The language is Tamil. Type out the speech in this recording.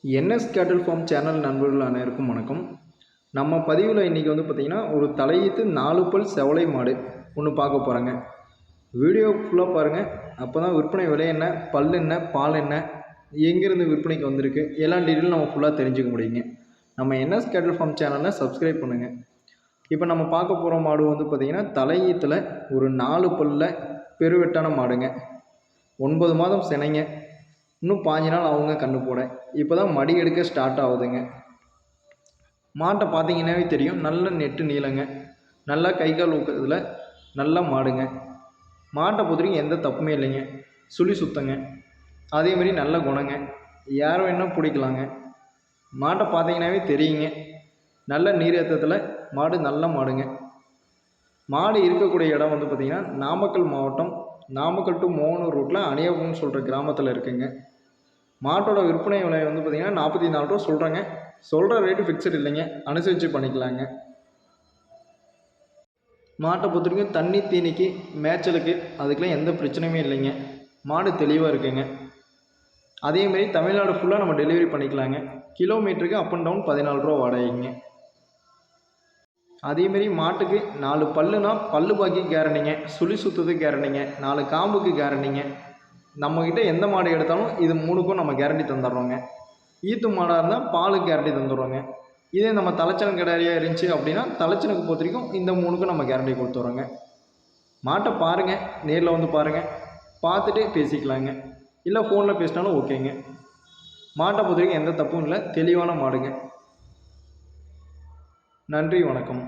என்எஸ் கேட்டில் ஃபார்ம் சேனல் நண்பர்கள் அனைவருக்கும் வணக்கம். நம்ம பதிவில் இன்றைக்கி பார்த்திங்கன்னா ஒரு தலையீத்து 4 பல் செவலை மாடு ஒன்று பார்க்க போகிறேங்க. வீடியோ ஃபுல்லாக பாருங்கள். அப்போ தான் விற்பனை விலை என்ன, பல் என்ன, பால் என்ன, எங்கேருந்து விற்பனைக்கு வந்திருக்கு எல்லா டீட்டெயிலும் நம்ம ஃபுல்லாக தெரிஞ்சுக்க முடியுங்க. நம்ம என்எஸ் கேட்டில் ஃபார்ம் சேனலை சப்ஸ்கிரைப் பண்ணுங்கள். இப்போ நம்ம பார்க்க போகிற மாடு பார்த்திங்கன்னா தலையீத்தில் ஒரு 4 பல்லில் பெருவெட்டான மாடுங்க. 9 மாதம் சினைங்க. இன்னும் 5 நாள் அவங்க கண்ணு போட. இப்போ தான் மடி எடுக்க ஸ்டார்ட் ஆகுதுங்க. மாட்டை பார்த்தீங்கன்னாவே தெரியும், நல்ல நெட்டு நீளங்க, நல்லா கை கால் ஊக்கிறதுல நல்லா மாடுங்க. மாட்டை பொறுத்தவரைக்கும் எந்த தப்புமே இல்லைங்க. சுழி சுத்தங்க, அதேமாதிரி நல்ல குணங்க, யார் வேணால் பிடிக்கலாங்க. மாட்டை பார்த்தீங்கன்னாவே தெரியுங்க, நல்ல நீரேற்றத்தில் மாடு, நல்ல மாடுங்க. மாடு இருக்கக்கூடிய இடம் பார்த்திங்கன்னா நாமக்கல் மாவட்டம், நாமக்கல் டு மோகனூர் ரோட்டில் அணியகும்னு சொல்கிற கிராமத்தில் இருக்குங்க. மாட்டோட விற்பனை விலை பார்த்திங்கன்னா 44 ரூபா சொல்கிறாங்க. சொல்கிற ரேட்டு ஃபிக்ஸட் இல்லைங்க, அனுசரித்து பண்ணிக்கலாங்க. மாட்டை பொறுத்த வரைக்கும் தண்ணி, தீனிக்கு, மேய்ச்சலுக்கு அதுக்கெலாம் எந்த பிரச்சனையுமே இல்லைங்க. மாடு தெளிவாக இருக்குங்க. அதேமாரி தமிழ்நாடு ஃபுல்லாக நம்ம டெலிவரி பண்ணிக்கலாங்க. கிலோமீட்டருக்கு அப் அண்ட் டவுன் 14 ரூபா வாடகைங்க. அதேமாரி மாட்டுக்கு 4 பல்லுனா பல்லு பாக்கி கேரண்டிங்க, சுழி சுத்தத்துக்கு கேரண்டிங்க, 4 காம்புக்கு கேரண்டிங்க. நம்மக்கிட்ட எந்த மாடு எடுத்தாலும் இது 3க்கும் நம்ம கேரண்டி தந்துடுறோங்க. ஈத்து மாடாக இருந்தால் பாலுக்கு கேரண்டி தந்துடுறோங்க. இதே நம்ம தலைச்சனம் கிடாரியாக இருந்துச்சு அப்படின்னா தலைச்சனுக்கு பொறுத்த வரைக்கும் இந்த 3க்கும் நம்ம கேரண்டி கொடுத்துட்றோங்க. மாட்டை பாருங்கள், நேரில் வந்து பாருங்கள், பார்த்துட்டு பேசிக்கலாங்க. இல்லை ஃபோனில் பேசினாலும் ஓகேங்க. மாட்டை பொறுத்த வரைக்கும் எந்த தப்பும் இல்லை, தெளிவான மாடுங்க. நன்றி, வணக்கம்.